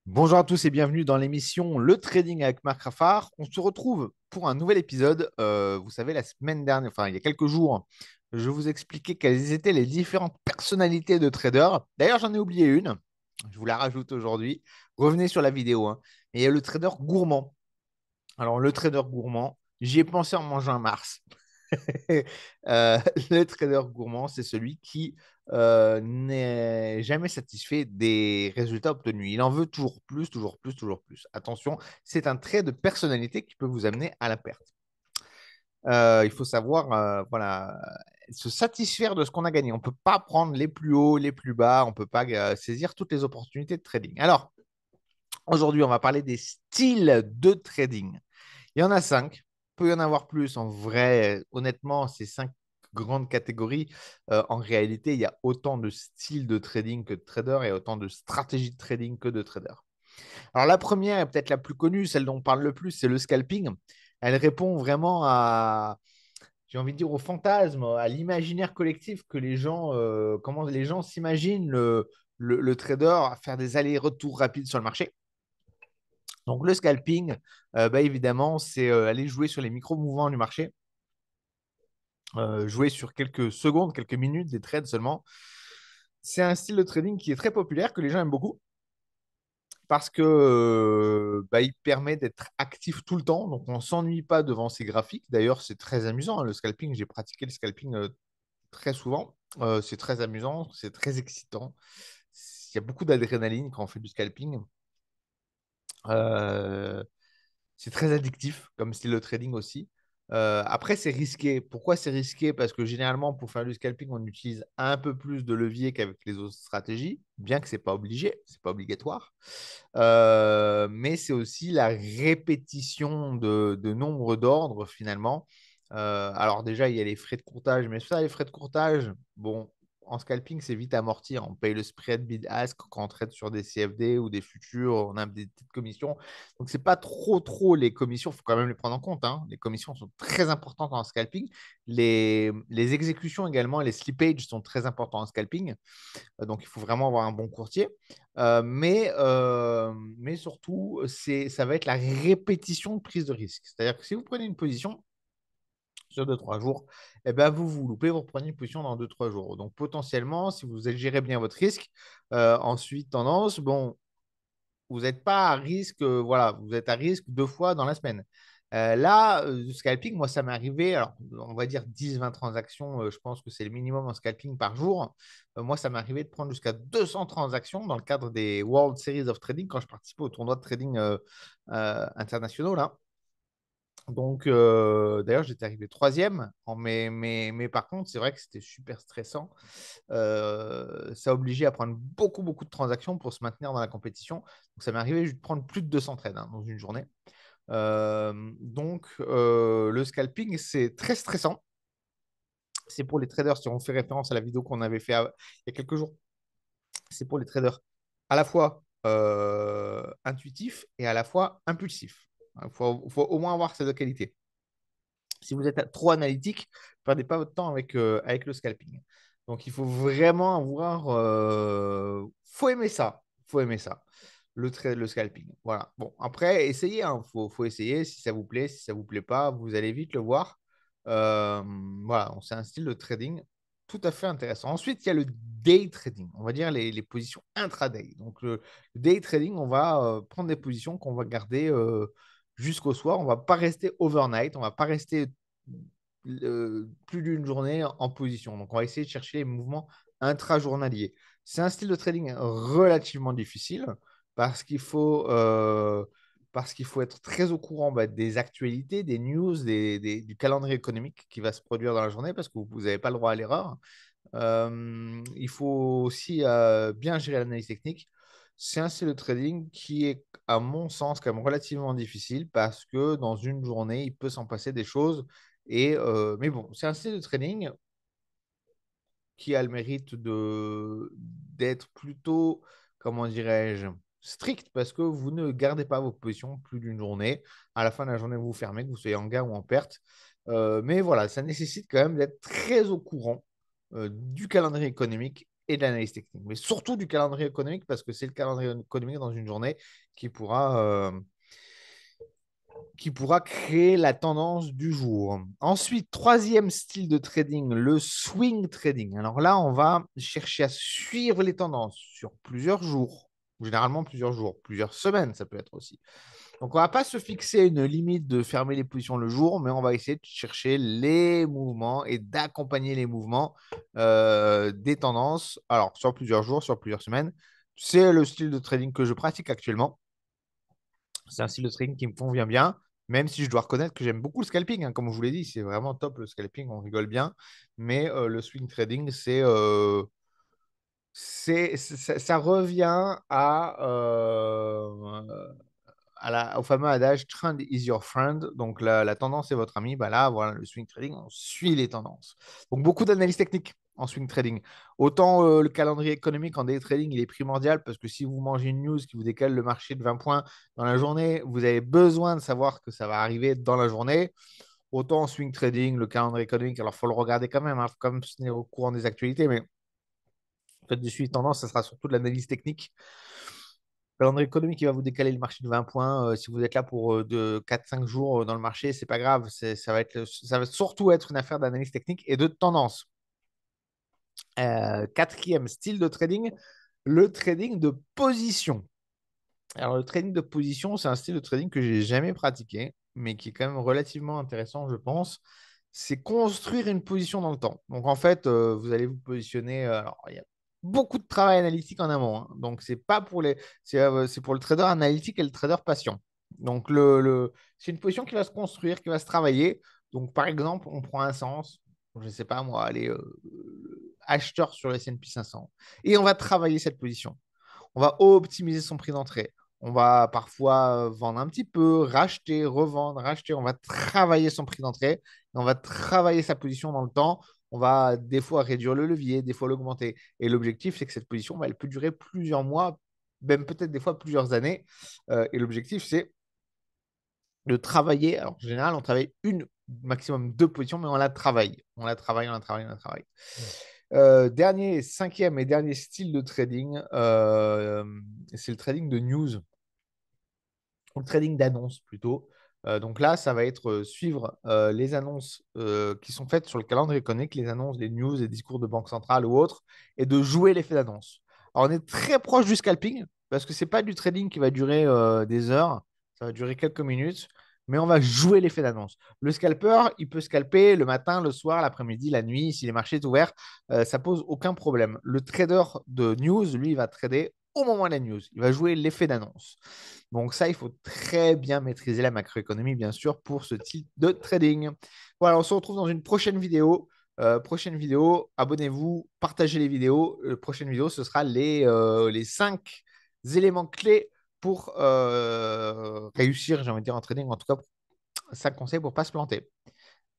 Bonjour à tous et bienvenue dans l'émission Le Trading avec Marc Raffard. On se retrouve pour un nouvel épisode. Vous savez, la semaine dernière, enfin il y a quelques jours, je vous expliquais quelles étaient les différentes personnalités de traders. D'ailleurs, j'en ai oublié une. Je vous la rajoute aujourd'hui. Revenez sur la vidéo, hein. Et il y a le trader gourmand. Alors, le trader gourmand, j'y ai pensé en mangeant un Mars. Euh, le trader gourmand, c'est celui qui n'est jamais satisfait des résultats obtenus. Il en veut toujours plus, toujours plus, toujours plus. Attention, c'est un trait de personnalité qui peut vous amener à la perte. Il faut savoir, voilà, se satisfaire de ce qu'on a gagné. On ne peut pas prendre les plus hauts, les plus bas. On ne peut pas saisir toutes les opportunités de trading. Alors, aujourd'hui, on va parler des styles de trading. Il y en a cinq. Il peut y en avoir plus. En vrai, honnêtement, ces cinq grandes catégories, en réalité, il y a autant de styles de trading que de traders et autant de stratégies de trading que de traders. Alors, la première est peut-être la plus connue, celle dont on parle le plus, c'est le scalping. Elle répond vraiment à, j'ai envie de dire, au fantasme, à l'imaginaire collectif que les gens, comment les gens s'imaginent le trader faire des allers-retours rapides sur le marché. Donc, le scalping, évidemment, c'est aller jouer sur les micro-mouvements du marché, jouer sur quelques secondes, quelques minutes, des trades seulement. C'est un style de trading qui est très populaire, que les gens aiment beaucoup, parce que il permet d'être actif tout le temps. Donc, on ne s'ennuie pas devant ces graphiques. D'ailleurs, c'est très amusant, hein, le scalping. J'ai pratiqué le scalping très souvent. C'est très amusant, c'est très excitant. Il y a beaucoup d'adrénaline quand on fait du scalping. Euh, C'est très addictif comme style de trading aussi. Après, c'est risqué. Pourquoi c'est risqué? Parce que généralement, pour faire du scalping, on utilise un peu plus de levier qu'avec les autres stratégies, bien que ce n'est pas obligé, c'est pas obligatoire. Mais c'est aussi la répétition de nombre d'ordres finalement. Alors déjà, il y a les frais de courtage, mais ça, les frais de courtage, bon, en scalping, c'est vite amorti. On paye le spread bid-ask quand on trade sur des CFD ou des futurs, on a des petites commissions. Donc, c'est pas trop les commissions, il faut quand même les prendre en compte, hein. Les commissions sont très importantes en scalping. Les exécutions également, les slippages sont très importants en scalping. Donc, il faut vraiment avoir un bon courtier. Mais surtout, ça va être la répétition de prise de risque. C'est-à-dire que si vous prenez une position sur 2 3 jours, eh ben vous loupez, vous reprenez une position dans 2 3 jours. Donc, potentiellement, si vous gérez bien votre risque, ensuite, tendance, bon, vous n'êtes pas à risque, voilà, vous êtes à risque 2 fois dans la semaine. Là, le scalping, moi, ça m'est arrivé, alors on va dire 10 20 transactions, je pense que c'est le minimum en scalping par jour. Moi, ça m'est arrivé de prendre jusqu'à 200 transactions dans le cadre des World Series of Trading quand je participais au tournoi de trading internationaux, là. Donc, d'ailleurs, j'étais arrivé troisième, mais par contre, c'est vrai que c'était super stressant. Ça obligeait à prendre beaucoup de transactions pour se maintenir dans la compétition. Donc, ça m'est arrivé de prendre plus de 200 trades, hein, dans une journée. Le scalping, c'est très stressant. C'est pour les traders, si on fait référence à la vidéo qu'on avait fait il y a quelques jours, c'est pour les traders à la fois intuitifs et à la fois impulsifs. Il faut au moins avoir ces deux qualités. Si vous êtes trop analytique, ne perdez pas votre temps avec le scalping. Donc, il faut vraiment avoir. Faut aimer ça. Faut aimer ça. Le scalping. Voilà. Bon, après, essayez, hein. Faut essayer. Si ça vous plaît, si ça vous plaît pas, vous allez vite le voir. Euh, voilà. C'est un style de trading tout à fait intéressant. Ensuite, il y a le day trading. On va dire les positions intraday. Donc, le day trading, on va prendre des positions qu'on va garder jusqu'au soir. On ne va pas rester overnight, on ne va pas rester plus d'une journée en position. Donc, on va essayer de chercher les mouvements intrajournaliers. C'est un style de trading relativement difficile parce qu'il faut, euh, parce qu'il faut être très au courant des actualités, des news, du calendrier économique qui va se produire dans la journée parce que vous n'avez pas le droit à l'erreur. Il faut aussi bien gérer l'analyse technique. C'est un style de trading qui est, à mon sens, quand même relativement difficile parce que dans une journée, il peut s'en passer des choses. Mais bon, c'est un style de trading qui a le mérite d'être plutôt, comment dirais-je, strict parce que vous ne gardez pas vos positions plus d'une journée. À la fin de la journée, vous fermez, que vous soyez en gain ou en perte. Mais voilà, ça nécessite quand même d'être très au courant du calendrier économique et de l'analyse technique, mais surtout du calendrier économique parce que c'est le calendrier économique dans une journée qui pourra, euh, qui pourra créer la tendance du jour. Ensuite, troisième style de trading, le swing trading. Alors là, on va chercher à suivre les tendances sur plusieurs jours, généralement plusieurs jours, plusieurs semaines, ça peut être aussi. Donc, on ne va pas se fixer une limite de fermer les positions le jour, mais on va essayer de chercher les mouvements et d'accompagner les mouvements des tendances, alors sur plusieurs jours, sur plusieurs semaines. C'est le style de trading que je pratique actuellement. C'est un style de trading qui me convient bien, même si je dois reconnaître que j'aime beaucoup le scalping. Hein, comme je vous l'ai dit, c'est vraiment top le scalping, on rigole bien. Mais le swing trading, ça revient au fameux adage trend is your friend. Donc la tendance est votre ami. Bah là, voilà, le swing trading, on suit les tendances. Donc beaucoup d'analyse technique en swing trading. Autant le calendrier économique en day trading, il est primordial parce que si vous mangez une news qui vous décale le marché de 20 points dans la journée, vous avez besoin de savoir que ça va arriver dans la journée. Autant en swing trading, le calendrier économique, alors il faut le regarder quand même, il faut quand même se tenir au courant des actualités, mais en fait, du suivi de tendance, ça sera surtout de l'analyse technique. Le calendrier économique, il va vous décaler le marché de 20 points. Si vous êtes là pour de 4-5 jours dans le marché, c'est pas grave. Ça va surtout être une affaire d'analyse technique et de tendance. Quatrième style de trading, le trading de position. Alors, le trading de position, c'est un style de trading que j'ai jamais pratiqué, mais qui est quand même relativement intéressant, je pense. C'est construire une position dans le temps. Donc, en fait, vous allez vous positionner. Alors, il y a beaucoup de travail analytique en amont. Hein. Donc, c'est pour le trader analytique et le trader patient. Donc, c'est une position qui va se construire, qui va se travailler. Donc, par exemple, on prend un sens, je ne sais pas moi, allez, acheteur sur le S&P 500, et on va travailler cette position. On va optimiser son prix d'entrée. On va parfois vendre un petit peu, racheter, revendre, racheter. On va travailler son prix d'entrée. On va travailler sa position dans le temps. On va des fois réduire le levier, des fois l'augmenter. Et l'objectif, c'est que cette position, elle peut durer plusieurs mois, même peut-être des fois plusieurs années. Et l'objectif, c'est de travailler. Alors, en général, on travaille une, maximum deux positions, mais on la travaille. On la travaille, on la travaille, on la travaille. Cinquième et dernier style de trading, c'est le trading de news, ou le trading d'annonces plutôt. Donc là, ça va être suivre les annonces qui sont faites sur le calendrier économique, les annonces, les news, les discours de banque centrale ou autres, et de jouer l'effet d'annonce. Alors on est très proche du scalping, parce que ce n'est pas du trading qui va durer des heures, ça va durer quelques minutes, mais on va jouer l'effet d'annonce. Le scalper, il peut scalper le matin, le soir, l'après-midi, la nuit, si les marchés sont ouverts, ça pose aucun problème. Le trader de news, lui, il va trader au moment de la news. Il va jouer l'effet d'annonce. Donc ça, il faut très bien maîtriser la macroéconomie, bien sûr, pour ce type de trading. Voilà, on se retrouve dans une prochaine vidéo. Abonnez-vous, partagez les vidéos. Prochaine vidéo, ce sera les 5 éléments clés pour réussir, j'ai envie de dire, en trading, en tout cas, 5 conseils pour ne pas se planter.